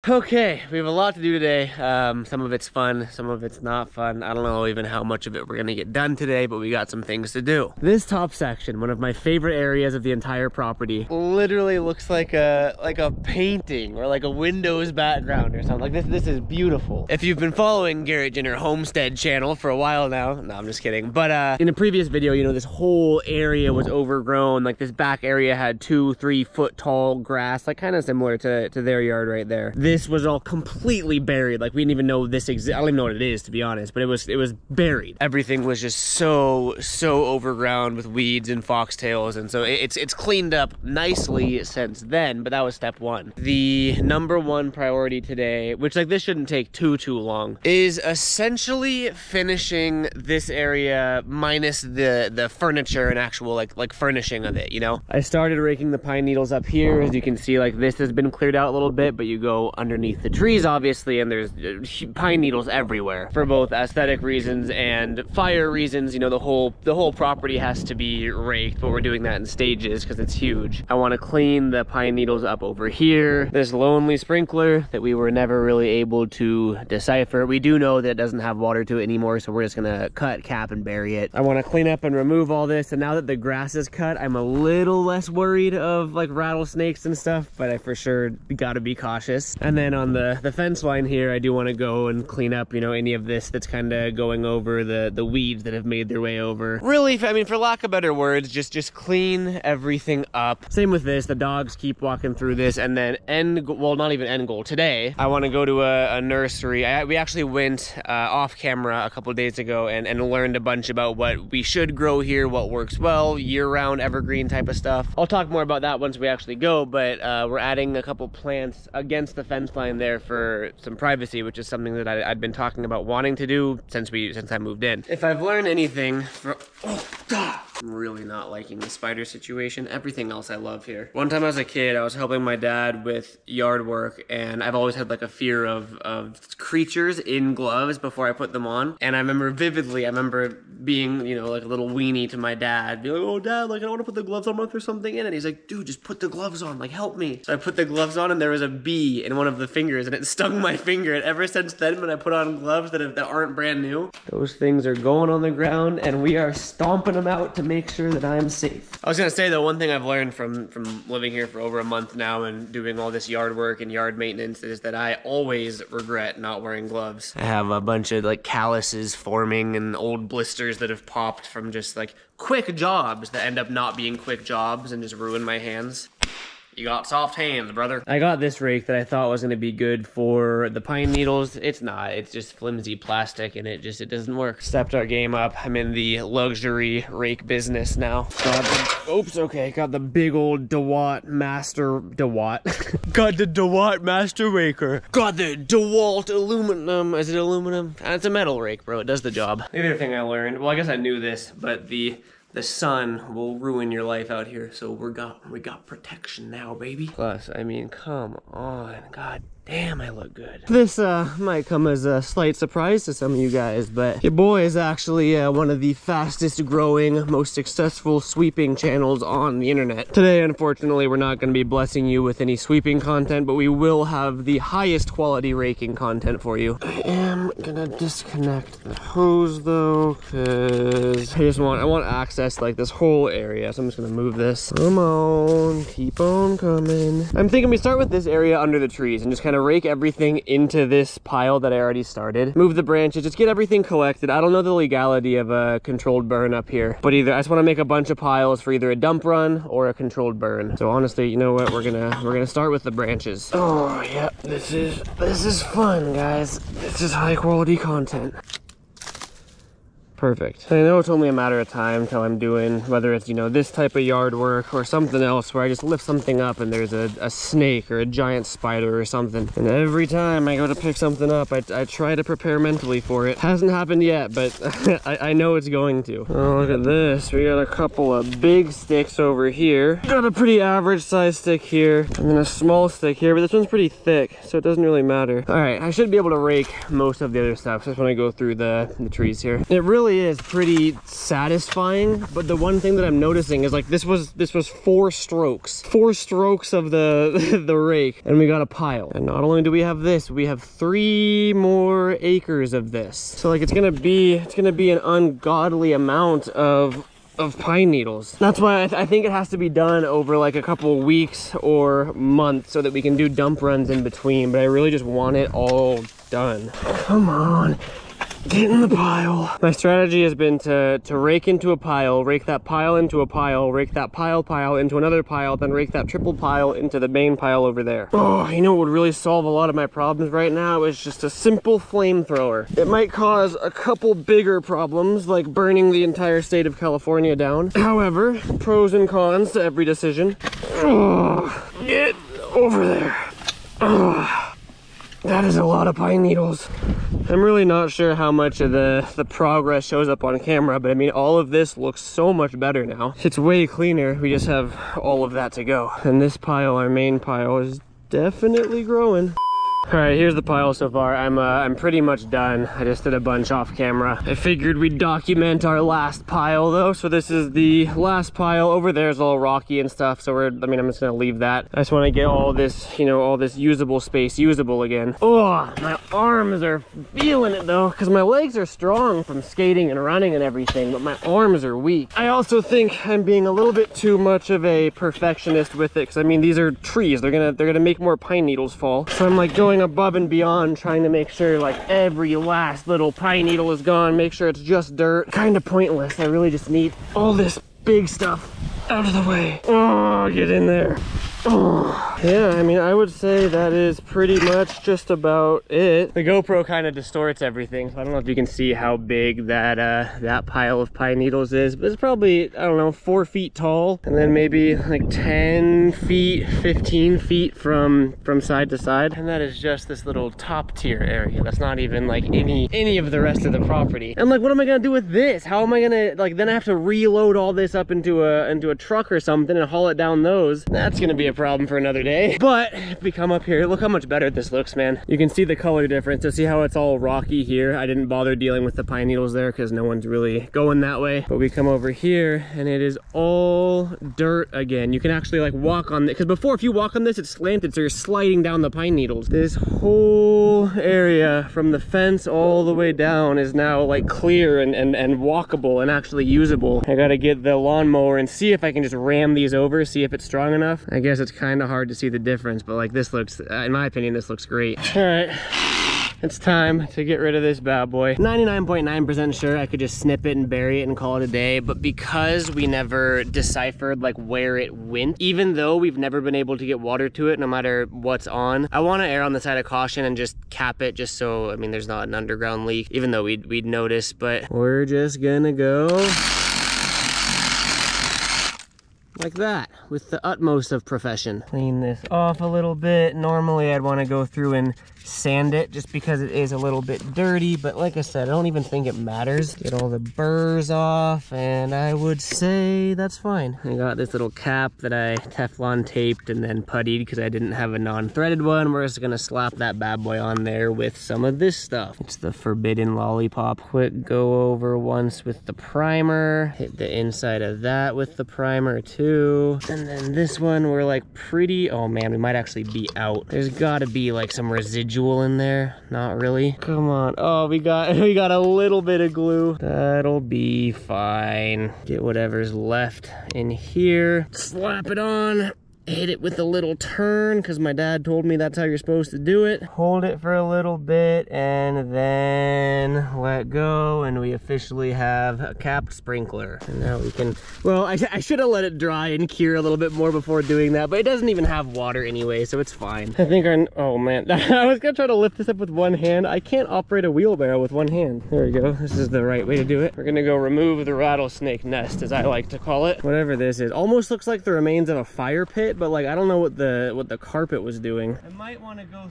Okay, we have a lot to do today. Some of it's fun, some of it's not fun. I don't know even how much of it we're gonna get done today, but we got some things to do. This top section, one of my favorite areas of the entire property, literally looks like a painting or like a Windows background or something. Like this is beautiful. If you've been following Garrett Ginner Homestead channel for a while now, no, I'm just kidding. But in a previous video, you know, this whole area was overgrown. Like this back area had 2-3 foot tall grass, like kind of similar to their yard right there. This was all completely buried. Like we didn't even know this exists. I don't even know what it is, to be honest, but it was buried. Everything was just so overgrown with weeds and foxtails, and so it's cleaned up nicely since then, but that was step one. The number one priority today, which like this shouldn't take too long, is essentially finishing this area minus the furniture and actual like furnishing of it, you know? I started raking the pine needles up here. As you can see, like this has been cleared out a little bit, but you go underneath the trees obviously, and there's pine needles everywhere for both aesthetic reasons and fire reasons. You know, the whole property has to be raked, but we're doing that in stages because it's huge. I want to clean the pine needles up over here. This lonely sprinkler that we were never really able to decipher. We do know that it doesn't have water to it anymore, so we're just gonna cut, cap, and bury it. I want to clean up and remove all this, and now that the grass is cut, I'm a little less worried of like rattlesnakes and stuff, but I for sure gotta be cautious. And then on the fence line here, I do want to go and clean up, you know, any of this that's kind of going over the weeds that have made their way over. Really, I mean, for lack of better words, just clean everything up. Same with this, the dogs keep walking through this, and then well, not even end goal. Today, I want to go to a nursery. We actually went off camera a couple days ago and learned a bunch about what we should grow here, what works well, year-round evergreen type of stuff. I'll talk more about that once we actually go, but we're adding a couple plants against the fence line there for some privacy, which is something that I'd been talking about wanting to do since I moved in. If I've learned anything from, I'm really not liking the spider situation. Everything else I love here. One time as a kid, I was helping my dad with yard work, and I've always had like a fear of creatures in gloves before I put them on. And I remember vividly, being, you know, like a little weenie to my dad, be like, oh dad, like I don't want to put the gloves on, what if there's something in it? He's like, dude, just put the gloves on, like help me. So I put the gloves on, and there was a bee in one of the fingers, and it stung my finger. And ever since then, when I put on gloves that aren't brand new, those things are going on the ground, and we are stomping them out to make sure that I'm safe. I was gonna say though, one thing I've learned from living here for over a month now and doing all this yard work and yard maintenance is that I always regret not wearing gloves. I have a bunch of like calluses forming and old blisters that have popped from just like quick jobs that end up not being quick jobs and just ruin my hands. You got soft hands, brother. I got this rake that I thought was gonna be good for the pine needles. It's not, it's just flimsy plastic, and it doesn't work. Stepped our game up. I'm in the luxury rake business now. Got the big old DeWalt Master got the DeWalt Master Raker. Got the DeWalt aluminum. Is it aluminum? It's a metal rake, bro. It does the job. The other thing I learned, well, I guess I knew this, but the sun will ruin your life out here, so we got protection now, baby. Plus, I mean, come on, god damn, I look good. This might come as a slight surprise to some of you guys, but your boy is actually one of the fastest growing, most successful sweeping channels on the internet. Today, unfortunately, we're not going to be blessing you with any sweeping content, but we will have the highest quality raking content for you. I am gonna disconnect the hose though, because I want access like this whole area, so I'm just gonna move this. Come on, keep on coming. I'm thinking we start with this area under the trees and just kind of rake everything into this pile that I already started. Move the branches, just get everything collected. I don't know the legality of a controlled burn up here, but I just want to make a bunch of piles for either a dump run or a controlled burn. So honestly, you know what? We're gonna start with the branches. Oh yeah, this is fun, guys. This is high quality content. Perfect. I know it's only a matter of time till I'm doing, whether it's, you know, this type of yard work or something else where I just lift something up and there's a snake or a giant spider or something. And every time I go to pick something up, I try to prepare mentally for it. Hasn't happened yet, but I know it's going to. Oh, look at this. We got a couple of big sticks over here. Got a pretty average size stick here, and then a small stick here, but this one's pretty thick, so it doesn't really matter. All right, I should be able to rake most of the other stuff just when I go through the trees here. It really really is pretty satisfying, but the one thing that I'm noticing is like this was 4 strokes of the the rake, and we got a pile. And not only do we have this, we have 3 more acres of this. So like it's gonna be an ungodly amount of pine needles. That's why I think it has to be done over like a couple weeks or months so that we can do dump runs in between, but I really just want it all done. Come on, get in the pile. My strategy has been to rake into a pile, rake that pile into a pile, rake that pile into another pile, then rake that triple pile into the main pile over there. Oh, you know what would really solve a lot of my problems right now is just a simple flamethrower. It might cause a couple bigger problems, like burning the entire state of California down. However, pros and cons to every decision. Oh, get over there. Oh, that is a lot of pine needles. I'm really not sure how much of the progress shows up on camera, but I mean, all of this looks so much better now. It's way cleaner. We just have all of that to go. And this pile, our main pile, is definitely growing. All right, here's the pile so far. I'm pretty much done. I just did a bunch off camera. I figured we'd document our last pile though. So this is the last pile. Over there is all rocky and stuff. So I'm just gonna leave that. I just want to get all this, you know, all this usable space usable again. Oh, my arms are feeling it though, because my legs are strong from skating and running and everything, but my arms are weak. I also think I'm being a little bit too much of a perfectionist with it, because I mean, these are trees. They're gonna make more pine needles fall. So I'm like going above and beyond, trying to make sure like every last little pine needle is gone, make sure it's just dirt. Kind of pointless. I really just need all this big stuff out of the way. Oh, get in there. Oh, yeah, I mean, I would say that is pretty much just about it. The GoPro kind of distorts everything, so I don't know if you can see how big that that pile of pine needles is, but it's probably, I don't know, 4 feet tall, and then maybe like 10 feet, 15 feet from side to side. And that is just this little top tier area. That's not even like any of the rest of the property. And like, what am I gonna do with this? How am I gonna, like, then I have to reload all this up into a truck or something and haul it down those. That's gonna be a problem for another day. But if we come up here, look how much better this looks, man. You can see the color difference. So see how it's all rocky here? I didn't bother dealing with the pine needles there because no one's really going that way. But we come over here and it is all dirt again. You can actually like walk on it, because before, if you walk on this, it's slanted, so you're sliding down the pine needles. This whole area from the fence all the way down is now like clear and walkable and actually usable. I gotta get the lawnmower and see if I can just ram these over, see if it's strong enough. I guess it's kind of hard to see the difference, but like this looks, in my opinion, this looks great. All right, it's time to get rid of this bad boy. 99.9% sure I could just snip it and bury it and call it a day, but because we never deciphered like where it went, even though we've never been able to get water to it no matter what's on, I want to err on the side of caution and just cap it, just so, I mean, there's not an underground leak, even though we'd notice. But we're just gonna go like that, with the utmost of profession. Clean this off a little bit. Normally I'd want to go through and sand it just because it is a little bit dirty, but like I said, I don't even think it matters. Get all the burrs off and I would say that's fine. I got this little cap that I Teflon taped and then puttied because I didn't have a non-threaded one. We're just gonna slap that bad boy on there with some of this stuff. It's the forbidden lollipop. Quick go over once with the primer. Hit the inside of that with the primer too. And then this one we're like pretty, oh man, we might actually be out. There's gotta be like some residual in there. Not really. Come on. Oh, we got a little bit of glue. That'll be fine. Get whatever's left in here. Slap it on. Hit it with a little turn because my dad told me that's how you're supposed to do it. Hold it for a little bit and then let go, and we officially have a capped sprinkler. And now we can, well, I should have let it dry and cure a little bit more before doing that, but it doesn't even have water anyway, so it's fine. I think oh man, I was gonna try to lift this up with one hand. I can't operate a wheelbarrow with one hand. There we go. This is the right way to do it. We're gonna go remove the rattlesnake nest, as I like to call it. Whatever this is. Almost looks like the remains of a fire pit, but like I don't know what the carpet was doing. I might want to go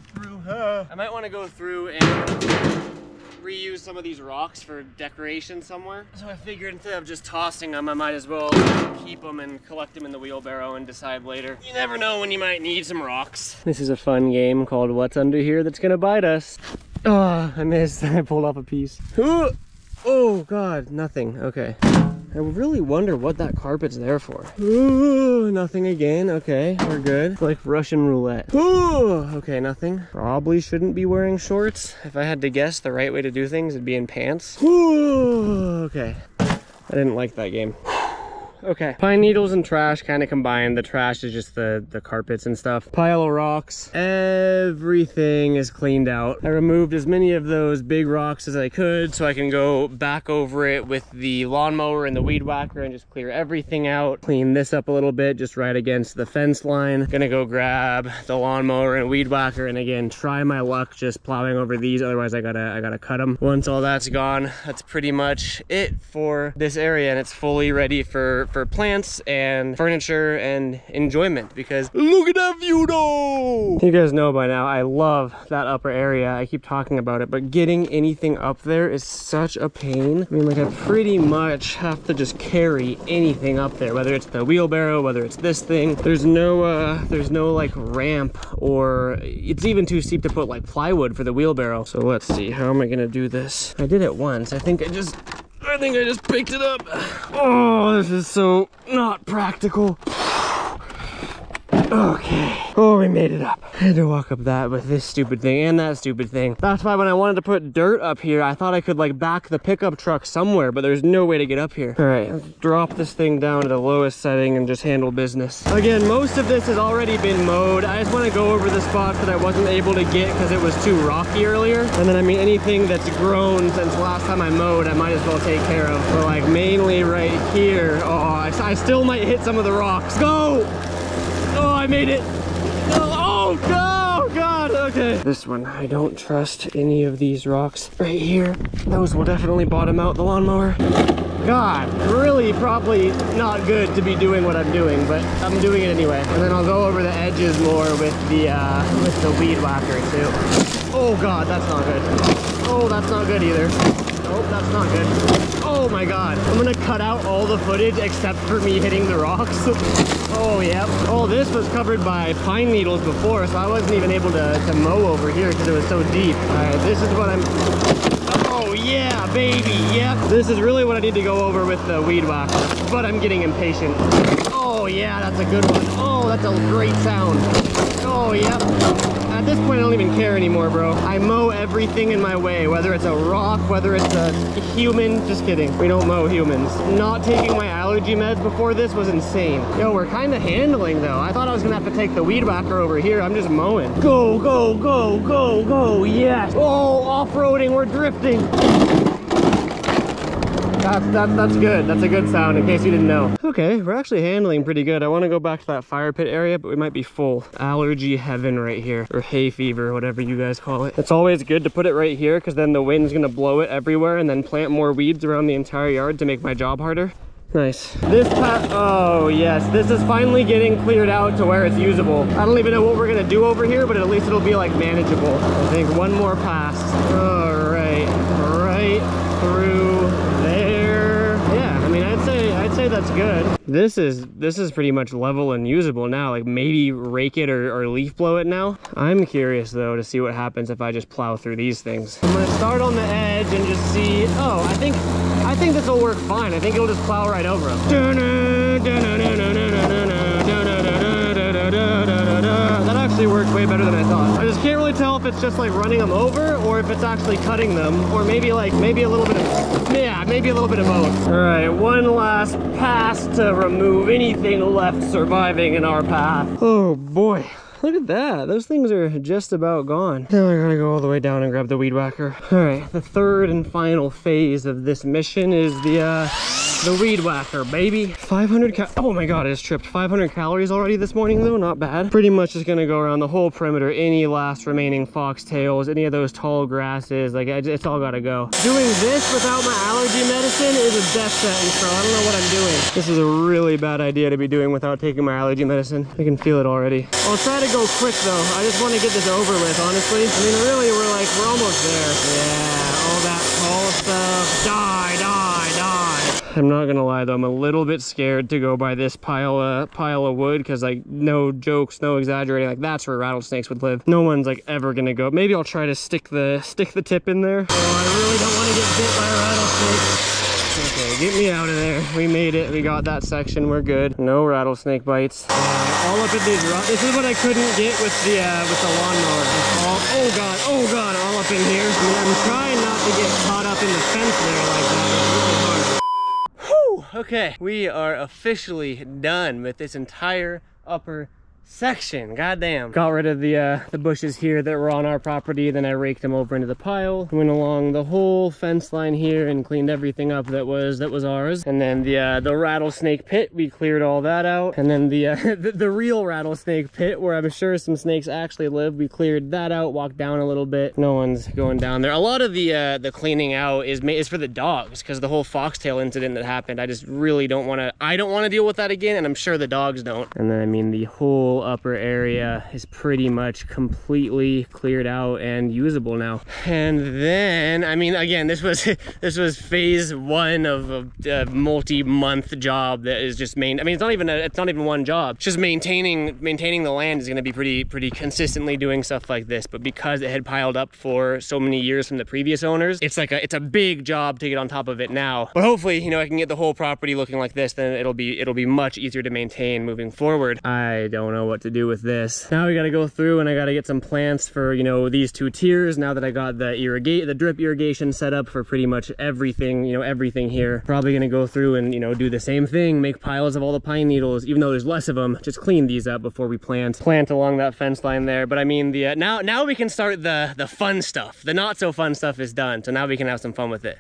through and reuse some of these rocks for decoration somewhere. So I figured instead of just tossing them, I might as well keep them and collect them in the wheelbarrow and decide later. You never know when you might need some rocks. This is a fun game called What's Under Here That's Gonna Bite Us. Oh, I missed. I pulled off a piece. Ooh. Oh God, nothing. Okay. I really wonder what that carpet's there for. Ooh, nothing again. Okay, we're good. It's like Russian roulette. Ooh, okay, nothing. Probably shouldn't be wearing shorts. If I had to guess, the right way to do things would be in pants. Ooh, okay. I didn't like that game. Okay, pine needles and trash kind of combined. The trash is just the carpets and stuff. Pile of rocks. Everything is cleaned out. I removed as many of those big rocks as I could so I can go back over it with the lawnmower and the weed whacker and just clear everything out. Clean this up a little bit, just right against the fence line. Gonna go grab the lawnmower and weed whacker and again, try my luck just plowing over these. Otherwise I gotta cut them. Once all that's gone, that's pretty much it for this area and it's fully ready for plants and furniture and enjoyment because look at that view though! You guys know by now, I love that upper area. I keep talking about it, but getting anything up there is such a pain. I mean, like I pretty much have to just carry anything up there, whether it's the wheelbarrow, whether it's this thing. There's no like ramp or it's even too steep to put like plywood for the wheelbarrow. So let's see, how am I gonna do this? I did it once. I think I just picked it up. Oh, this is so not practical. Okay. Oh, we made it up. I had to walk up that with this stupid thing and that stupid thing. That's why when I wanted to put dirt up here, I thought I could like back the pickup truck somewhere, but there's no way to get up here. All right, let's drop this thing down to the lowest setting and just handle business. Again, most of this has already been mowed. I just want to go over the spots that I wasn't able to get because it was too rocky earlier. And then I mean, anything that's grown since last time I mowed, I might as well take care of. But like mainly right here, oh, I still might hit some of the rocks. Go! Oh, I made it. Oh, no, God, okay. This one, I don't trust any of these rocks right here. Those will definitely bottom out the lawnmower. God, really probably not good to be doing what I'm doing, but I'm doing it anyway. And then I'll go over the edges more with the weed whacker too. Oh God, that's not good. Oh, that's not good either. Oh, that's not good. Oh my God. I'm gonna cut out all the footage except for me hitting the rocks. Oh, yeah. Oh, this was covered by pine needles before, so I wasn't even able to mow over here because it was so deep. All right, this is what I'm... Oh, yeah, baby, yep. This is really what I need to go over with the weed whacker, but I'm getting impatient. Oh, yeah, that's a good one. Oh, that's a great sound. Oh, yep. At this point, I don't even care anymore, bro. I mow everything in my way, whether it's a rock, whether it's a human. Just kidding. We don't mow humans. Not taking my allergy meds before this was insane. Yo, we're kind of handling, though. I thought I was going to have to take the weed whacker over here. I'm just mowing. Go, go, go, go, go. Yes. Oh, off-roading. We're drifting. That's good. That's a good sound in case you didn't know. Okay, we're actually handling pretty good. I want to go back to that fire pit area, but we might be full. Allergy heaven right here, or hay fever, whatever you guys call it. It's always good to put it right here because then the wind's gonna blow it everywhere and then plant more weeds around the entire yard to make my job harder. Nice. This path, oh yes, this is finally getting cleared out to where it's usable. I don't even know what we're gonna do over here, but at least it'll be like manageable. I think one more pass. All right, right through there. Yeah, I mean, I'd say that's good. This is pretty much level and usable now. Like maybe rake it or leaf blow it now. I'm curious though to see what happens if I just plow through these things. I'm gonna start on the edge and just see. Oh, I think this will work fine. I think it'll just plow right over them. That actually worked way better than I thought. I just can't really tell if it's just like running them over or if it's actually cutting them, or maybe a little bit of, yeah, maybe a little bit of both. All right, one last pass to remove anything left surviving in our path. Oh boy. Look at that. Those things are just about gone. Now I gotta go all the way down and grab the weed whacker. All right, the third and final phase of this mission is the weed whacker, baby. 500 oh my God, I just tripped. 500 calories already this morning though, not bad. Pretty much just gonna go around the whole perimeter, any last remaining foxtails, any of those tall grasses, like it's all gotta go. Doing this without my allergy medicine is a death sentence, bro. I don't know what I'm doing. This is a really bad idea to be doing without taking my allergy medicine. I can feel it already. I'll try to go quick though. I just want to get this over with, honestly. I mean, really, we're almost there. Yeah, all that tall stuff. Die, die, die. I'm not gonna lie though, I'm a little bit scared to go by this pile of wood, because like, no jokes, no exaggerating, like that's where rattlesnakes would live. No one's like ever gonna go. Maybe I'll try to stick the tip in there. Oh, I really don't want to get bit by a rattlesnake. Okay, get me out of there. We made it. We got that section. We're good. No rattlesnake bites. All up in these rocks. This is what I couldn't get with the lawnmower. Oh god, all up in here. I mean, I'm trying not to get caught up in the fence there like that. It's really hard. Whew, okay. We are officially done with this entire upper section. Goddamn. Got rid of the bushes here that were on our property, then I raked them over into the pile, went along the whole fence line here and cleaned everything up that was ours. And then the rattlesnake pit, we cleared all that out. And then the real rattlesnake pit, where I'm sure some snakes actually live, we cleared that out, walked down a little bit. No one's going down there. A lot of the cleaning out is for the dogs, because the whole foxtail incident that happened, I just really don't want to deal with that again, and I'm sure the dogs don't. And then I mean, the whole upper area is pretty much completely cleared out and usable now. And then, I mean, again, this was phase one of a multi-month job that is just it's not even one job. It's just maintaining the land is going to be pretty consistently doing stuff like this. But because it had piled up for so many years from the previous owners, it's a big job to get on top of it now. But hopefully, you know, I can get the whole property looking like this, then it'll be much easier to maintain moving forward. I don't know what to do with this. Now we got to go through and I got to get some plants for, you know, these 2 tiers. Now that I got the drip irrigation set up for pretty much everything, you know, everything here. Probably going to go through and, you know, do the same thing, make piles of all the pine needles, even though there's less of them. Just clean these up before we plant along that fence line there. But I mean, now we can start the fun stuff. The not so fun stuff is done, so now we can have some fun with it.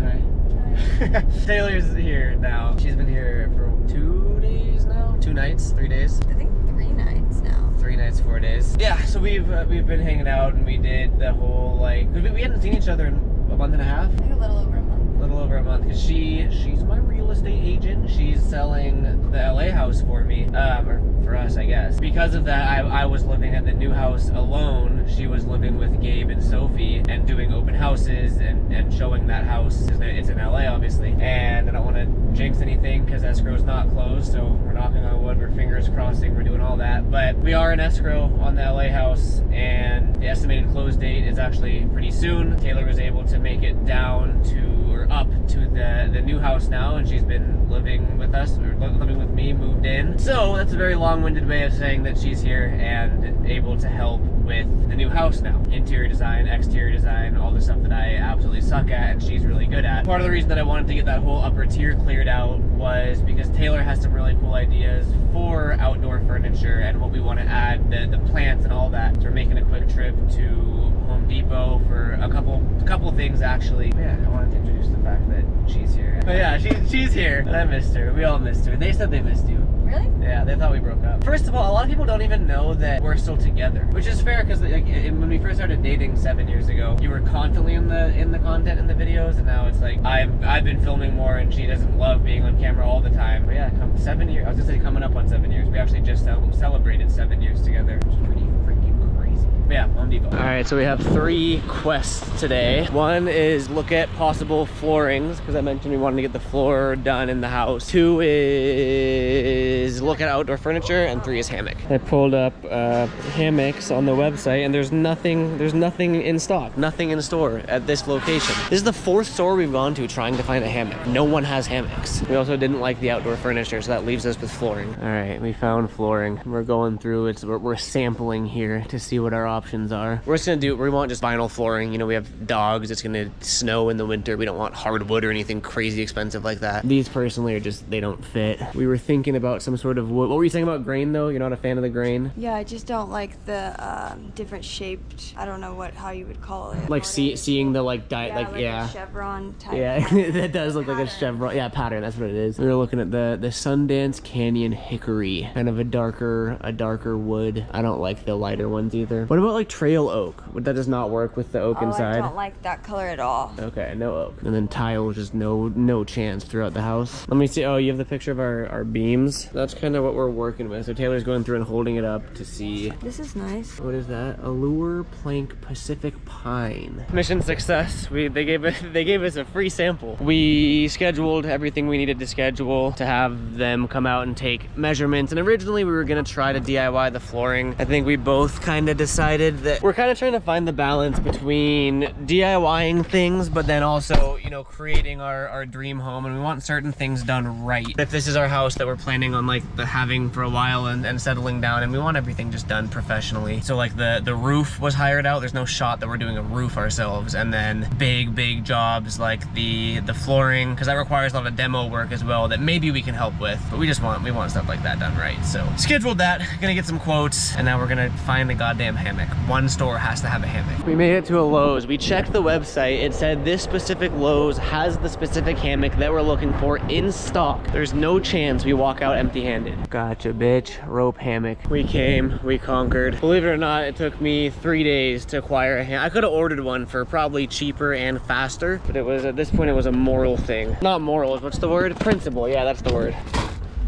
Hi. Taylor's here now. She's been here for 2 days now? 2 nights? 3 days? I think 3 nights now. 3 nights, 4 days. Yeah, so we've been hanging out, and we did the whole, like, we hadn't seen each other in a month and a half. I think a little over a month. A little over a month, because she's my real estate agent. She's selling the LA house for me, or for us, I guess. Because of that, I was living at the new house alone. She was living with Gabe and Sophie and doing open houses and showing that house. It's in LA, obviously. And I don't want to jinx anything because escrow's not closed, so we're knocking on wood, we're fingers crossing, we're doing all that. But we are in escrow on the LA house, and the estimated close date is actually pretty soon. Taylor was able to make it down up to the new house now, and she's been living with us, or living with me, moved in. So that's a very long-winded way of saying that she's here and able to help with the new house now. Interior design, exterior design, all the stuff that I absolutely suck at and she's really good at. Part of the reason that I wanted to get that whole upper tier cleared out was because Taylor has some really cool ideas for outdoor furniture and what we want to add, the plants and all that. So we're making a quick trip to Home Depot for a couple things actually. But yeah, I wanted to introduce the fact that she's here. But yeah, she's here. And I missed her. We all missed her. They said they missed you. Really? Yeah, they thought we broke up. First of all, a lot of people don't even know that we're still together, which is fair because like, when we first started dating 7 years ago, you were constantly in the content in the videos, and now it's like I've been filming more, and she doesn't love being on camera all the time. But yeah, 7 years. I was gonna say coming up on 7 years. We actually just celebrated 7 years together, which is pretty freaking crazy. But yeah, Home Depot. All right, so we have 3 quests today. One is look at possible floorings, because I mentioned we wanted to get the floor done in the house. 2 is look at outdoor furniture, and 3 is hammock. I pulled up hammocks on the website, and there's nothing in stock, nothing in store at this location. This is the 4th store we've gone to trying to find a hammock. No one has hammocks. We also didn't like the outdoor furniture, so that leaves us with flooring. All right, we found flooring. We're going through it. So we're sampling here to see what our options are. We're just gonna we want just vinyl flooring. You know, we have dogs. It's gonna snow in the winter. We don't want hardwood or anything crazy expensive like that. These personally are just, they don't fit. We were thinking about some sort of wood. What were you saying about grain though? You're not a fan of the grain? Yeah, I just don't like the different shaped, I don't know how you would call it. Like seeing the like a chevron type. Yeah, that does look like a chevron. Yeah, pattern, that's what it is. We were looking at the Sundance Canyon hickory, kind of a darker wood. I don't like the lighter ones either. What about like trail oak? That does not work with the oak inside. I don't like that color at all. Okay, no oak. And then tile, just no chance throughout the house. Let me see. Oh, you have the picture of our beams. That's kind of what we're working with. So Taylor's going through and holding it up to see. This is nice. What is that? Allure Plank Pacific Pine. Mission success. They gave us a free sample. We scheduled everything we needed to schedule to have them come out and take measurements. And originally we were gonna try to DIY the flooring. I think we both kind of decided that we're kind of trying to find the balance between DIYing things, but then also, you know, creating our dream home, and we want certain things done right. If this is our house that we're planning on like having for a while and settling down, and we want everything just done professionally. So like the roof was hired out. There's no shot that we're doing a roof ourselves. And then big jobs like the flooring, because that requires a lot of demo work as well that maybe we can help with, but we want stuff like that done right. So scheduled that, gonna get some quotes, and now we're gonna find a goddamn hammock. One store has to have a hammock. We made it to a Lowe's. We checked the website. It said this specific Lowe's has the specific hammock that we're looking for in stock. There's no chance we walk out empty-handed. Gotcha, bitch. Rope hammock. We came, we conquered. Believe it or not, it took me 3 days to acquire a hammock. I could have ordered one for probably cheaper and faster, but it was, at this point, it was a moral thing. Not moral, what's the word? Principle, yeah, that's the word.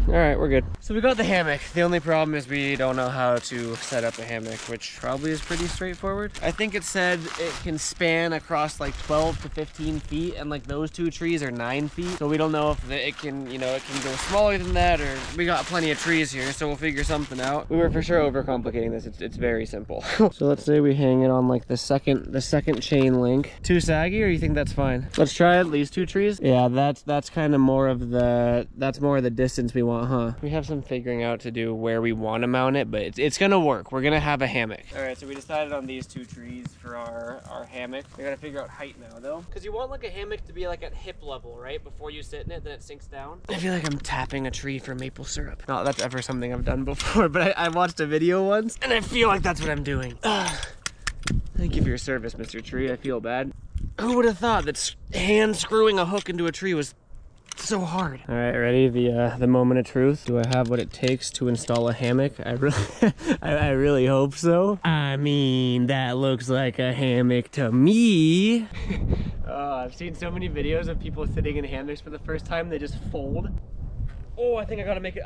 All right, we're good. So we got the hammock. The only problem is we don't know how to set up a hammock, which probably is pretty straightforward. I think it said it can span across like 12 to 15 feet, and like those two trees are 9 feet. So we don't know if it can, you know, it can go smaller than that, or we got plenty of trees here, so we'll figure something out. We were for sure overcomplicating this. It's very simple. So let's say we hang it on like the second chain link. Too saggy, or you think that's fine? Let's try at least 2 trees. Yeah, that's kind of more of the distance we want, huh? We have some figuring out to do where we want to mount it, but it's gonna work. We're gonna have a hammock. All right, so we decided on these 2 trees for our hammock. We gotta figure out height now though, because you want like a hammock to be like at hip level, right? Before you sit in it, then it sinks down. I feel like I'm tapping a tree for maple syrup. Not that's ever something I've done before, but I watched a video once and I feel like that's what I'm doing. Thank you for your service, Mr. Tree. I feel bad. Who would have thought that hand screwing a hook into a tree was so hard? All right, ready? The moment of truth. Do I have what it takes to install a hammock? I really hope so. I mean, that looks like a hammock to me. Oh, I've seen so many videos of people sitting in hammocks for the first time. They just fold. Oh, I think I gotta make it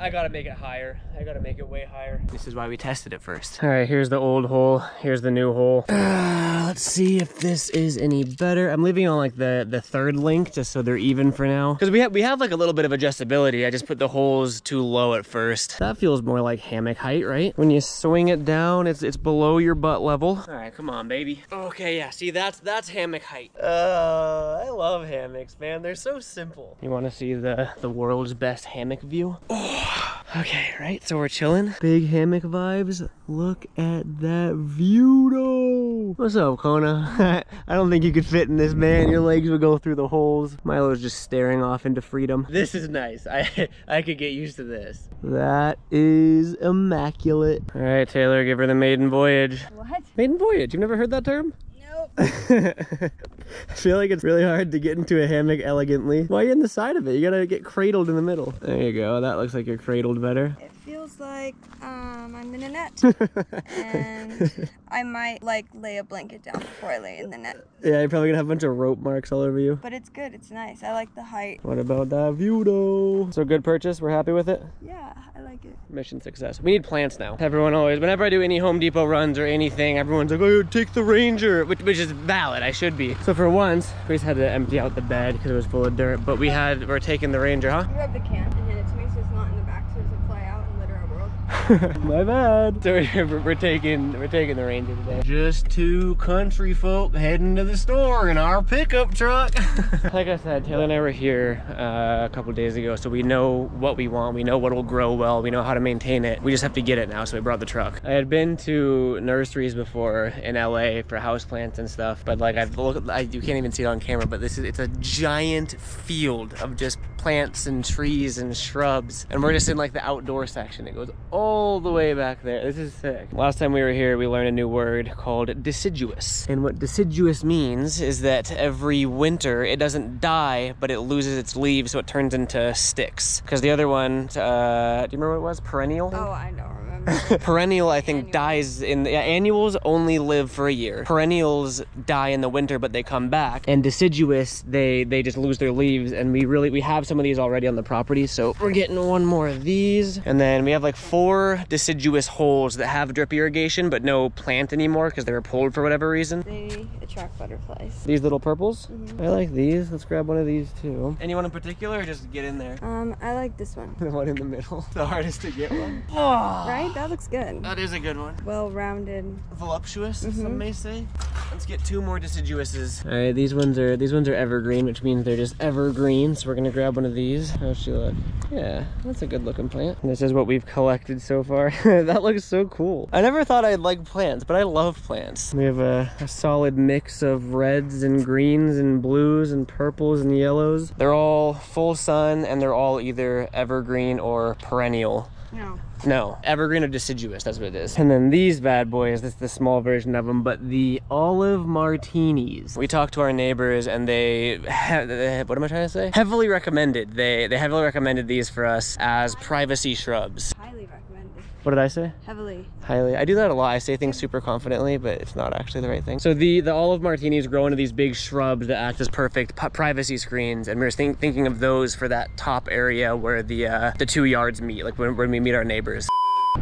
higher. I gotta make it way higher. This is why we tested it first. All right, here's the old hole. Here's the new hole. Let's see if this is any better. I'm leaving on like the third link just so they're even for now. Because we have like a little bit of adjustability. I just put the holes too low at first. That feels more like hammock height, right? When you swing it down, it's below your butt level. All right, come on, baby. Okay, yeah, see, that's hammock height. I love hammocks, man. They're so simple. You wanna see the world's best hammock view? Oh, okay, right, so we're chilling. Big hammock vibes. Look at that view though. What's up, Kona? I don't think you could fit in this, man. Your legs would go through the holes. Milo's just staring off into freedom. This is nice. I could get used to this. That is immaculate. All right, Taylor, give her the maiden voyage. What? Maiden voyage, you've never heard that term? I feel like it's really hard to get into a hammock elegantly. Why are you in the side of it? You gotta get cradled in the middle. There you go. That looks like you're cradled better. It feels like I'm in a net. And I might like lay a blanket down before I lay in the net. Yeah, you're probably gonna have a bunch of rope marks all over you. But it's good. It's nice. I like the height. What about that view though? So good purchase. We're happy with it? Yeah, I like it. Mission success. We need plants now. Everyone always, whenever I do any Home Depot runs or anything, everyone's like, oh, take the Ranger, which is valid. I should be. So for once, we just had to empty out the bed because it was full of dirt, but we're taking the Ranger, huh? Grab the can and hand it to me so it's not in the back so it doesn't fly out and litter our world. My bad. So we're taking the Ranger today. Just 2 country folk heading to the store in our pickup truck. Like I said, Taylor and I were here a couple days ago, so we know what we want. We know what will grow well. We know how to maintain it. We just have to get it now, so we brought the truck. I had been to nurseries before in LA for houseplants and stuff, but like you can't even see it on camera, but it's a giant field of just plants and trees and shrubs, and we're just in like the outdoor section. It goes all the way back there. This is sick. Last time we were here, we learned a new word called deciduous, and what deciduous means is that every winter it doesn't die, but it loses its leaves, so it turns into sticks. Because the other one, do you remember what it was? Perennial? Oh, I don't remember. Perennial, I think, dies in the annuals only live for a year. Perennials die in the winter, but they come back. And deciduous, they just lose their leaves. And we have some of these already on the property, so we're getting one more of these. And then we have like 4 deciduous holes that have drip irrigation, but no plant anymore because they were pulled for whatever reason. They attract butterflies. These little purples? Mm-hmm. I like these. Let's grab one of these too. Anyone in particular, or just get in there? I like this one. The one in the middle. The hardest to get one. Right? That looks good. That is a good one. Well-rounded. Voluptuous, some may say. Let's get 2 more deciduouses. All right, these ones are evergreen, which means they're just evergreen. So we're gonna grab one of these. How's she look? Yeah, that's a good looking plant. And this is what we've collected so far. That looks so cool. I never thought I'd like plants, but I love plants. We have a solid mix of reds and greens and blues and purples and yellows. They're all full sun and they're all either evergreen or perennial. No, evergreen or deciduous, that's what it is. And then these bad boys, this is the small version of them, but the olive martinis. We talked to our neighbors and they what am I trying to say? Heavily recommended. They heavily recommended these for us as privacy shrubs. Highly recommended. What did I say? Heavily. Highly. I do that a lot. I say things super confidently, but it's not actually the right thing. So the olive martinis grow into these big shrubs that act as perfect privacy screens, and we were thinking of those for that top area where the 2 yards meet, like when we meet our neighbors.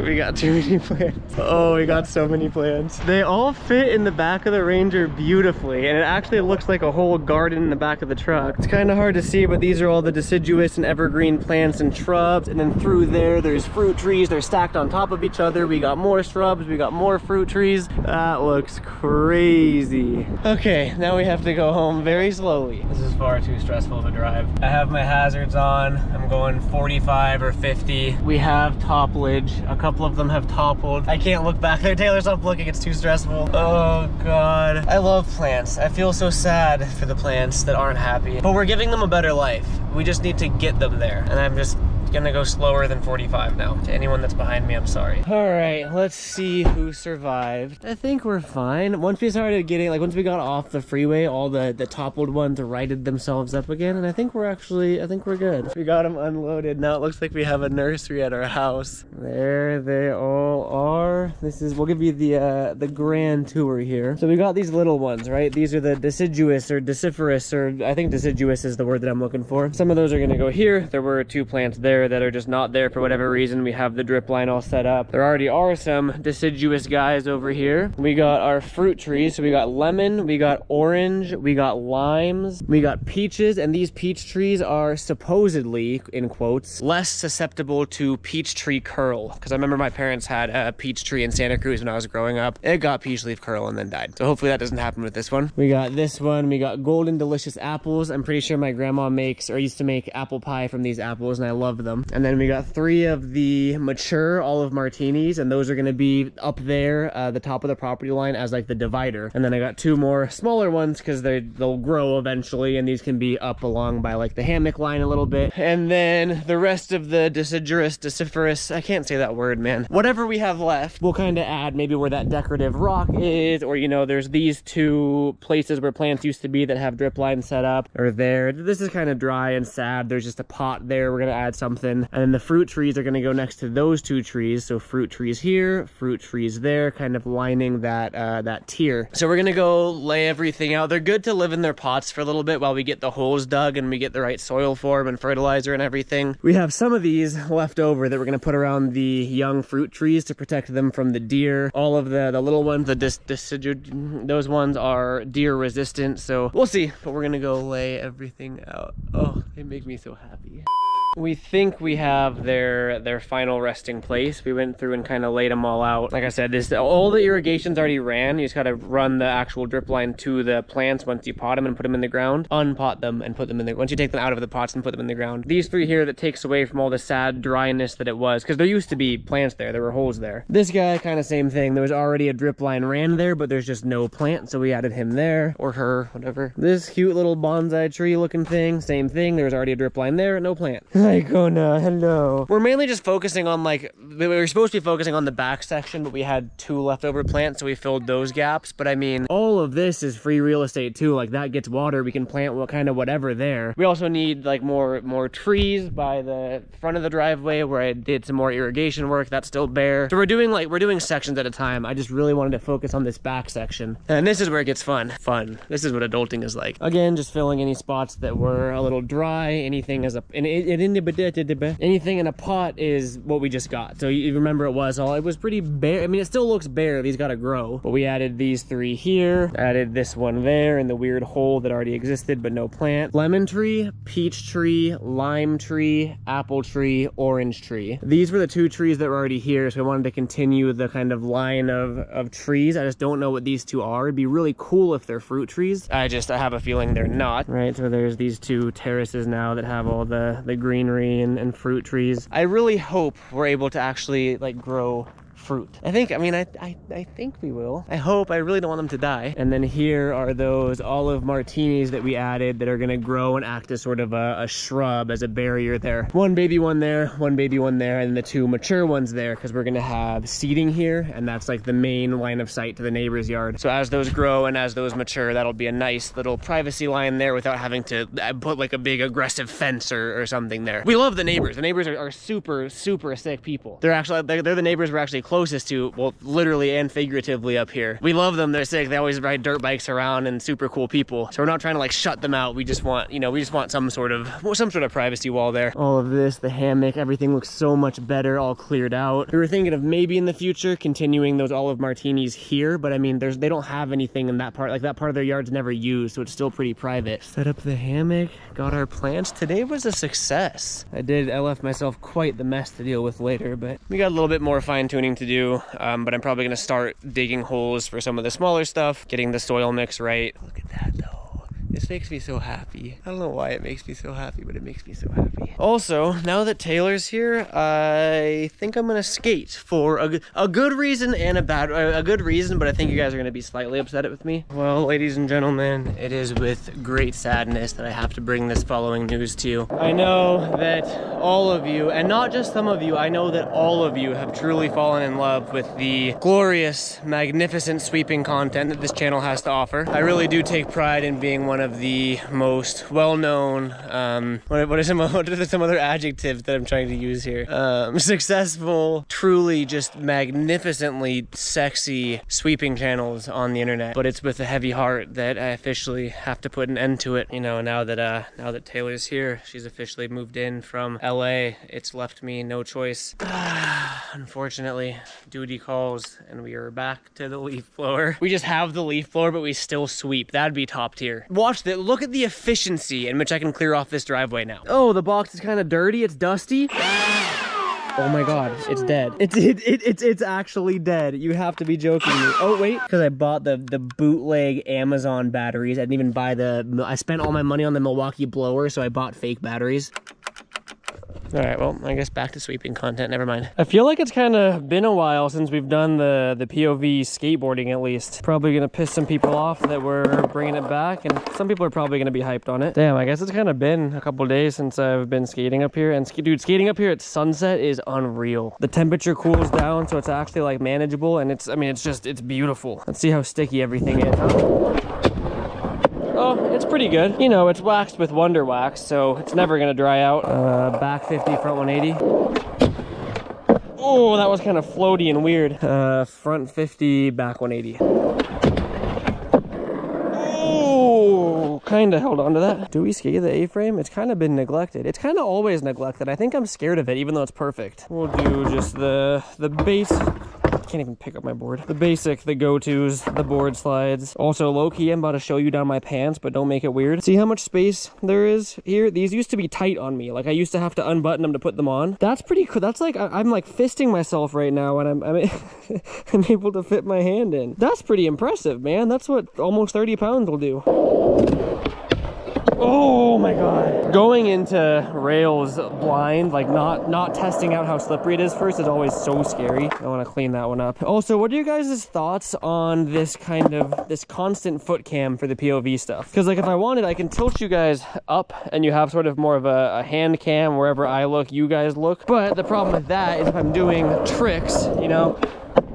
We got too many plants. Oh, we got so many plants. They all fit in the back of the Ranger beautifully, and it actually looks like a whole garden in the back of the truck. It's kind of hard to see, but these are all the deciduous and evergreen plants and shrubs, and then through there's fruit trees. They're stacked on top of each other. We got more shrubs, we got more fruit trees. That looks crazy. Okay, now we have to go home very slowly. This is far too stressful of a drive. I have my hazards on. I'm going 45 or 50. We have topplage. A couple of them have toppled. I can't look back there. Taylor, stop looking. It's too stressful. Oh God. I love plants. I feel so sad for the plants that aren't happy. But we're giving them a better life. We just need to get them there. And I'm just gonna go slower than 45 now. To anyone that's behind me, I'm sorry. All right, let's see who survived. I think we're fine. Once we started getting, like once we got off the freeway, all the toppled ones righted themselves up again, and I think we're good. We got them unloaded. Now it looks like we have a nursery at our house. There they all are. We'll give you the grand tour here. So we got these little ones, right? These are the deciduous or deciferous, or I think deciduous is the word that I'm looking for. Some of those are gonna go here. There were 2 plants there that are just not there for whatever reason. We have the drip line all set up. There already are some deciduous guys over here. We got our fruit trees. So we got lemon, we got orange, we got limes, we got peaches, and these peach trees are supposedly, in quotes, less susceptible to peach tree curl. Because I remember my parents had a peach tree in Santa Cruz when I was growing up. It got peach leaf curl and then died. So hopefully that doesn't happen with this one. We got this one. We got golden delicious apples. I'm pretty sure my grandma makes, or used to make, apple pie from these apples, and I love them. And then we got 3 of the mature olive martinis, and those are going to be up there, the top of the property line as like the divider. And then I got 2 more smaller ones because they'll grow eventually, and these can be up along by like the hammock line a little bit. And then the rest of the deciferous, I can't say that word, man. Whatever we have left, we'll kind of add maybe where that decorative rock is, or there's these 2 places where plants used to be that have drip lines set up, or there. This is kind of dry and sad. There's just a pot there. We're going to add something. And then the fruit trees are going to go next to those 2 trees. So fruit trees here, fruit trees there, kind of lining that tier. So we're going to go lay everything out. They're good to live in their pots for a little bit while we get the holes dug and we get the right soil for them and fertilizer and everything. We have some of these left over that we're going to put around the young fruit trees to protect them from the deer. All of the little ones, those ones are deer resistant. So we'll see, but we're going to go lay everything out. Oh, they make me so happy. We think we have their final resting place. We went through and kind of laid them all out. Like I said, all the irrigations already ran. You just got to run the actual drip line to the plants once you pot them and put them in the ground. Unpot them and put them in the, once you take them out of the pots and put them in the ground. These 3 here, that takes away from all the sad dryness that it was, because there used to be plants there. There were holes there. This guy, kind of same thing. There was already a drip line ran there, but there's just no plant, so we added him there, or her, whatever. This cute little bonsai tree looking thing, same thing. There was already a drip line there, no plant. Hi, Kona. Hello. We're mainly just focusing on like, we were supposed to be focusing on the back section, but we had 2 leftover plants, so we filled those gaps. But I mean, all of this is free real estate too. Like that gets water. We can plant what kind of whatever there. We also need like more trees by the front of the driveway where I did some more irrigation work. That's still bare. So we're doing sections at a time. I just really wanted to focus on this back section. And this is where it gets fun. This is what adulting is like. Again, just filling any spots that were a little dry. Anything in a pot is what we just got. So you remember it was pretty bare. I mean, it still looks bare. These got to grow. But we added these 3 here, added this one there in the weird hole that already existed but no plant. Lemon tree, peach tree, lime tree, apple tree, orange tree. These were the 2 trees that were already here, so I wanted to continue the kind of line of trees. I just don't know what these 2 are. It'd be really cool if they're fruit trees. I have a feeling they're not. Right, so there's these 2 terraces now that have all the greenery and fruit trees. I really hope we're able to actually like grow fruit. I think we will. I hope. I really don't want them to die. And then here are those olive martinis that we added that are going to grow and act as sort of a shrub, as a barrier there. 1 baby one there, 1 baby one there, and the 2 mature ones there, because we're going to have seating here, and that's like the main line of sight to the neighbor's yard. So as those grow and as those mature, that'll be a nice little privacy line there without having to put like a big aggressive fence or something there. We love the neighbors. The neighbors are super sick people. They're the neighbors we're actually closest to, well, literally and figuratively up here. We love them. They're sick. They always ride dirt bikes around and super cool people. So we're not trying to like shut them out. We just want, some sort of privacy wall there. All of this, the hammock, everything looks so much better, all cleared out. We were thinking of maybe in the future continuing those olive martinis here, but I mean, they don't have anything in that part. Like that part of their yard's never used, so it's still pretty private. Set up the hammock, got our plants. Today was a success. I left myself quite the mess to deal with later, but we got a little bit more fine tuning to do. But I'm probably gonna start digging holes for some of the smaller stuff, getting the soil mix right. Look at that though. This makes me so happy. I don't know why it makes me so happy, but it makes me so happy. Also, now that Taylor's here, I think I'm gonna skate for a good reason and a good reason, but I think you guys are gonna be slightly upset with me. Well, ladies and gentlemen, it is with great sadness that I have to bring this following news to you. I know that all of you, and not just some of you, I know that all of you have truly fallen in love with the glorious, magnificent sweeping content that this channel has to offer. I really do take pride in being one of the most well-known, what are some other adjectives that I'm trying to use here? Successful, truly just magnificently sexy sweeping channels on the internet. But it's with a heavy heart that I officially have to put an end to it. You know, now that Taylor's here, she's officially moved in from LA. It's left me no choice. Unfortunately, duty calls and we are back to the leaf blower. We just have the leaf blower, but we still sweep. That'd be top tier. Watch that. Look at the efficiency in which I can clear off this driveway now. Oh, the box is kind of dirty. It's dusty. Oh my god, it's dead. It's actually dead. You have to be joking me. Oh wait, because I bought the bootleg Amazon batteries. I didn't even buy I spent all my money on the Milwaukee blower, so I bought fake batteries. All right, well, I guess back to sweeping content, never mind. I feel like it's kind of been a while since we've done the POV skateboarding, at least. Probably gonna piss some people off that we're bringing it back, and some people are probably gonna be hyped on it. Damn, I guess it's kind of been a couple days since I've been skating up here, and dude, skating up here at sunset is unreal. The temperature cools down, so it's actually like manageable, and it's beautiful. Let's see how sticky everything is, huh? Oh, it's pretty good. You know, it's waxed with Wonder Wax, so it's never gonna dry out. Back 50, front 180. Oh, that was kind of floaty and weird. Front 50, back 180. Oh, kind of held on to that. Do we skate the A-frame? It's kind of been neglected. It's kind of always neglected. I think I'm scared of it, even though it's perfect. We'll do just the base. Can't even pick up my board. The basic, the go-tos, the board slides. Also, low-key, I'm about to show you down my pants, but don't make it weird. See how much space there is here? These used to be tight on me. Like, I used to have to unbutton them to put them on. That's pretty cool. That's like, I'm like fisting myself right now, and I'm able to fit my hand in. That's pretty impressive, man. That's what almost 30 pounds will do. Oh my God. Going into rails blind, like not testing out how slippery it is first is always so scary. I want to clean that one up. Also, what are you guys' thoughts on this constant foot cam for the POV stuff? Because like if I wanted, I can tilt you guys up and you have sort of more of a hand cam wherever I look, you guys look. But the problem with that is if I'm doing tricks, you know,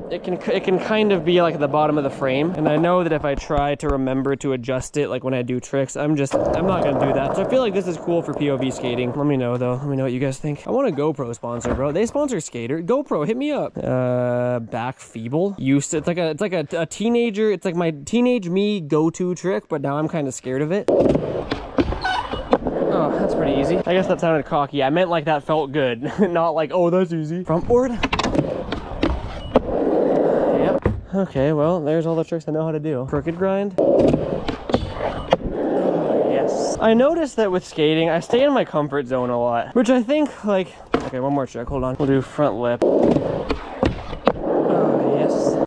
it can kind of be like at the bottom of the frame, and I know that if I try to remember to adjust it like when I do tricks, I'm not gonna do that. So I feel like this is cool for POV skating. Let me know though, let me know what you guys think. I want a GoPro sponsor, bro. They sponsor Skater. GoPro, hit me up. Back feeble. Used to, it's like a teenager, it's like my teenage me go-to trick, but now I'm kind of scared of it. Oh, that's pretty easy. I guess that sounded cocky. I meant like that felt good, not like, oh, that's easy. Front board. Okay, well, there's all the tricks I know how to do. Crooked grind. Oh, yes. I noticed that with skating, I stay in my comfort zone a lot, which I think, like, okay, one more trick, hold on. We'll do front lip.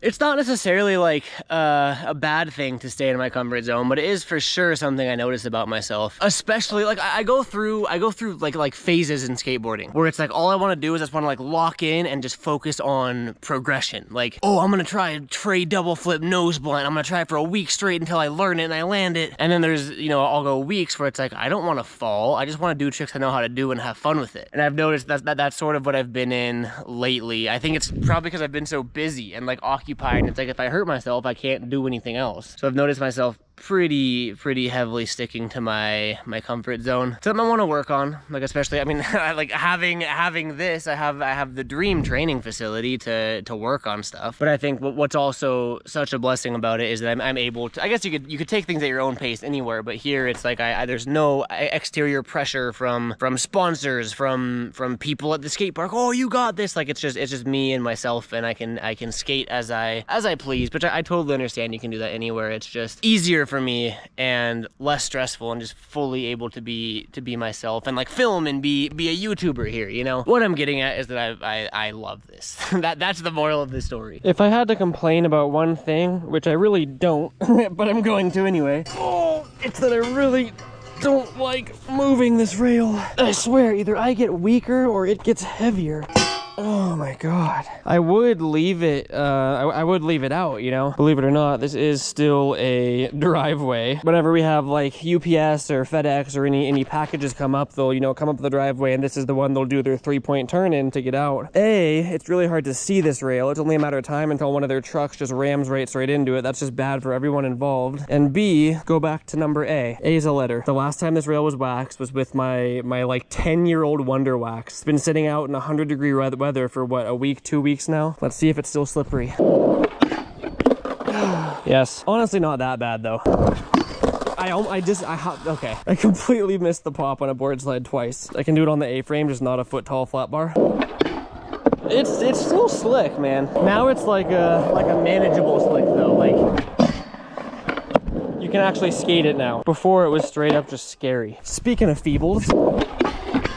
It's not necessarily like a bad thing to stay in my comfort zone, but it is for sure something I notice about myself. Especially like I go through like phases in skateboarding where it's like all I want to do is I just want to like lock in and just focus on progression. Like, oh, I'm gonna try a tray double flip nose blunt. I'm gonna try it for a week straight until I learn it and I land it. And then there's, you know, I'll go weeks where it's like I don't want to fall. I just want to do tricks I know how to do and have fun with it. And I've noticed that's sort of what I've been in lately. I think it's probably because I've been so busy and like occupied. And it's like if I hurt myself, I can't do anything else. So I've noticed myself pretty heavily sticking to my comfort zone. Something I want to work on, like especially, I mean, like having this, I have the dream training facility to work on stuff. But I think what's also such a blessing about it is that I'm able to, I guess you could take things at your own pace anywhere, but here it's like there's no exterior pressure from sponsors, from people at the skate park. Oh, you got this. Like it's just me and myself, and I can skate as I please, which I totally understand. You can do that anywhere. It's just easier for me and less stressful and just fully able to be myself and like film and be a YouTuber here, you know? What I'm getting at is that I love this. That's the moral of the story. If I had to complain about one thing, which I really don't, but I'm going to anyway, it's that I really don't like moving this rail. I swear, either I get weaker or it gets heavier. Oh my God. I would leave it, I would leave it out, you know? Believe it or not, this is still a driveway. Whenever we have like UPS or FedEx or any packages come up, they'll, you know, come up the driveway and this is the one they'll do their 3-point turn in to get out. A, it's really hard to see this rail. It's only a matter of time until one of their trucks just rams right straight into it. That's just bad for everyone involved. And B, go back to number A. A is a letter. The last time this rail was waxed was with my like 10-year-old Wonder Wax. It's been sitting out in 100-degree weather for what, a week, 2 weeks now? Let's see if it's still slippery. Yes, honestly not that bad though. Okay. I completely missed the pop on a board slide twice. I can do it on the A-frame, just not a foot tall flat bar. It's still slick, man. Now it's like a manageable slick though. Like you can actually skate it now. Before it was straight up just scary. Speaking of feebles,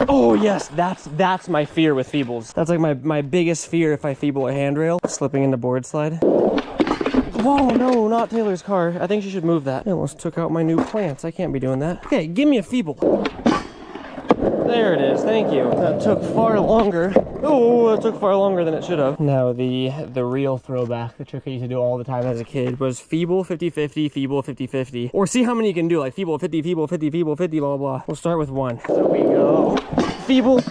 oh yes, that's my fear with feebles. That's like my biggest fear if I feeble a handrail. Slipping into board slide. Whoa, no, not Taylor's car. I think she should move that. I almost took out my new plants. I can't be doing that. Okay, give me a feeble. There it is, thank you. That took far longer. Oh, that took far longer than it should have. Now the real throwback, the trick I used to do all the time as a kid was feeble 50-50, feeble 50-50. Or see how many you can do, like feeble 50, feeble 50, feeble 50, blah, blah, blah. We'll start with one. So we go. Feeble.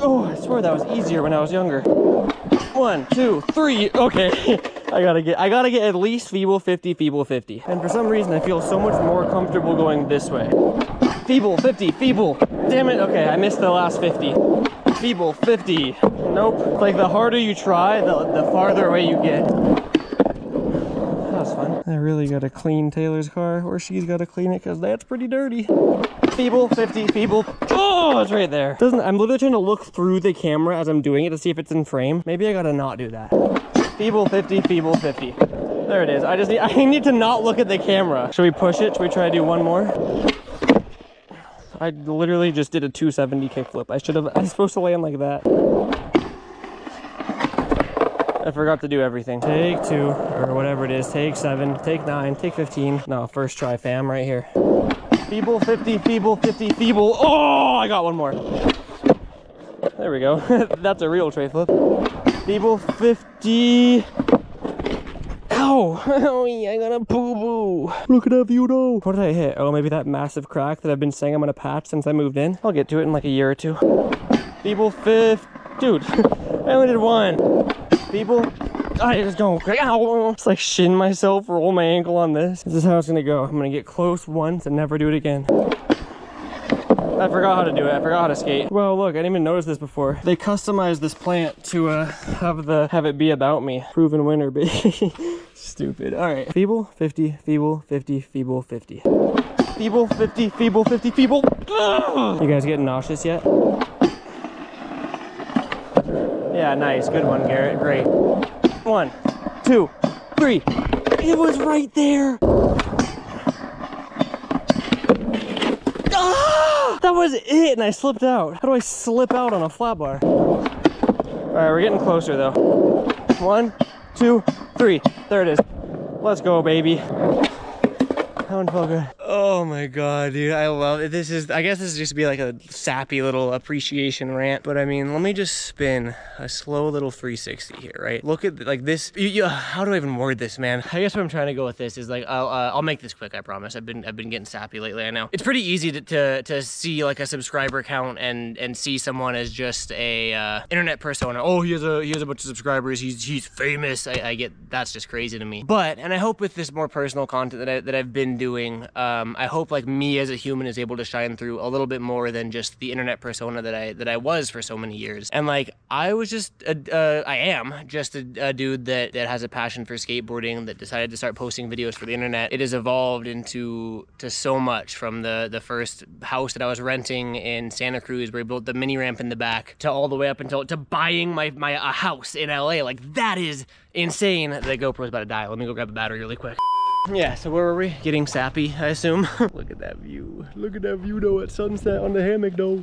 Oh, I swear that was easier when I was younger. 1, 2, 3. Okay. I gotta get at least feeble 50, feeble 50. And for some reason, I feel so much more comfortable going this way. Feeble 50, feeble. Damn it. Okay, I missed the last 50. Feeble 50. Nope. Like the harder you try, the farther away you get. That was fun. I really gotta clean Taylor's car, or she's gotta clean it, because that's pretty dirty. Feeble 50, feeble. Oh, it's right there. I'm literally trying to look through the camera as I'm doing it to see if it's in frame. Maybe I gotta not do that. Feeble 50, feeble 50. There it is. I need to not look at the camera. Should we push it? Should we try to do one more? I literally just did a 270 kickflip. I was supposed to land like that. I forgot to do everything. Take 2, or whatever it is. Take 7, take 9, take 15. No, first try, fam, right here. Feeble, 50, feeble, 50, feeble. Oh, I got one more. There we go. That's a real tray flip. Feeble, 50. Ow! Oh, I got a boo-boo. Look at that view though. What did I hit? Oh, maybe that massive crack that I've been saying I'm gonna patch since I moved in. I'll get to it in like a year or 2. Feeble, 50. Dude, I only did 1. Feeble. I just don't. Ow! It's like shin myself, roll my ankle on this. This is how it's gonna go. I'm gonna get close once and never do it again. I forgot how to do it. I forgot how to skate. Well, look, I didn't even notice this before. They customized this plant to have it be about me. Proven winner, baby. Stupid. All right. Feeble, 50, feeble, 50, feeble, 50. Feeble, 50, feeble, 50, feeble. Ugh! You guys getting nauseous yet? Yeah, nice. Good one, Garrett. Great. 1, 2, 3. It was right there. Ah! That was it, and I slipped out. How do I slip out on a flat bar? All right, we're getting closer though. 1, 2, 3. There it is. Let's go, baby. That one felt good. Oh my god, dude, I love it. I guess this is just be like a sappy little appreciation rant, but I mean, let me just spin a slow little 360 here, right? Look at like this. How do I even word this, man? I guess what I'm trying to go with this is like, I'll make this quick, I promise. I've been getting sappy lately, I know. It's pretty easy to see like a subscriber count and see someone as just a internet persona. Oh, he has a bunch of subscribers. He's famous. I get that's just crazy to me. But and I hope with this more personal content that I've been doing. I hope like me as a human is able to shine through a little bit more than just the internet persona that I was for so many years. And like I was just I am just a dude that has a passion for skateboarding, that decided to start posting videos for the internet. It has evolved into so much, from the first house that I was renting in Santa Cruz where we built the mini ramp in the back, to all the way up until to buying my house in LA. Like that is insane. The GoPro's about to die. Let me go grab a battery really quick. Yeah, so where were we? Getting sappy, I assume. Look at that view. Look at that view though at sunset on the hammock though.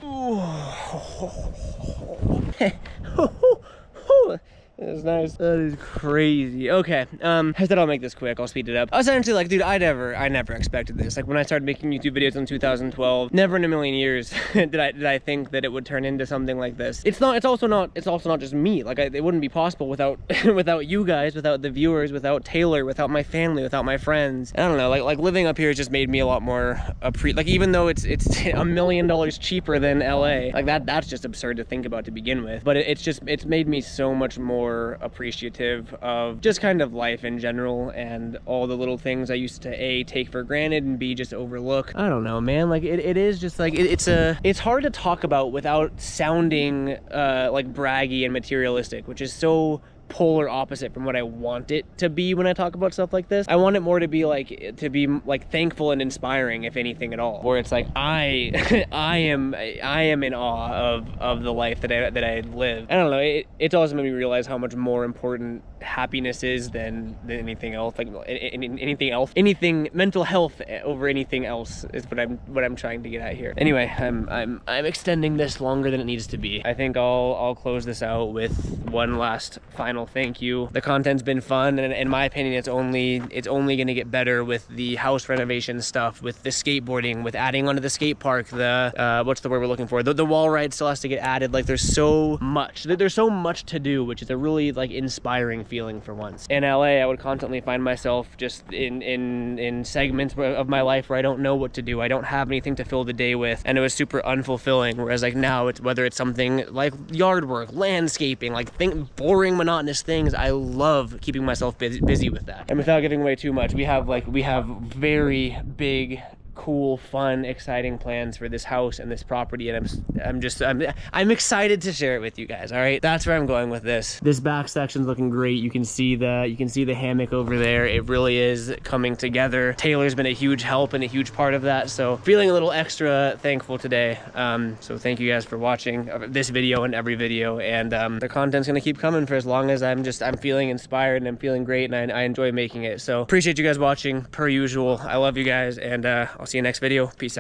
That's nice. That is crazy. Okay, I said I'll make this quick. I'll speed it up. Essentially, like, dude, I never expected this. Like, when I started making YouTube videos in 2012, never in a million years did I think that it would turn into something like this. It's also not just me. Like, it wouldn't be possible without without you guys, without the viewers, without Taylor, without my family, without my friends. I don't know. Like living up here has just made me a lot more like, even though it's $1 million cheaper than LA. Like that's just absurd to think about to begin with. But it's made me so much more appreciative of just kind of life in general, and all the little things I used to A, take for granted, and B, just overlook. I don't know, man. Like it is just like it's hard to talk about without sounding like braggy and materialistic, which is so polar opposite from what I want it to be when I talk about stuff like this. I want it more to be like thankful and inspiring, if anything at all. Where it's like I am in awe of the life that I live. I don't know. It's also made me realize how much more important happiness is than anything else. Like anything mental health over anything else is what I'm trying to get at here. Anyway, I'm extending this longer than it needs to be. I think I'll close this out with one last final thank you. The content's been fun, and in my opinion, it's only gonna get better with the house renovation stuff, with the skateboarding, with adding onto the skate park, the what's the word we're looking for? The wall ride still has to get added. Like there's so much to do, which is a really like inspiring feeling for once. In LA, I would constantly find myself just in segments of my life where I don't know what to do. I don't have anything to fill the day with, and it was super unfulfilling. Whereas like now, whether it's something like yard work, landscaping, like boring, monotonous things, I love keeping myself busy with that. And without giving away too much, we have very big, cool, fun, exciting plans for this house and this property, and I'm excited to share it with you guys. All right, that's where I'm going with this. This back section's looking great. You can see the hammock over there. It really is coming together. Taylor's been a huge help and a huge part of that, so feeling a little extra thankful today. So thank you guys for watching this video and every video, and the content's gonna keep coming for as long as I'm feeling inspired and I'm feeling great, and I enjoy making it. So appreciate you guys watching per usual. I love you guys, and I'll see you next video. Peace out.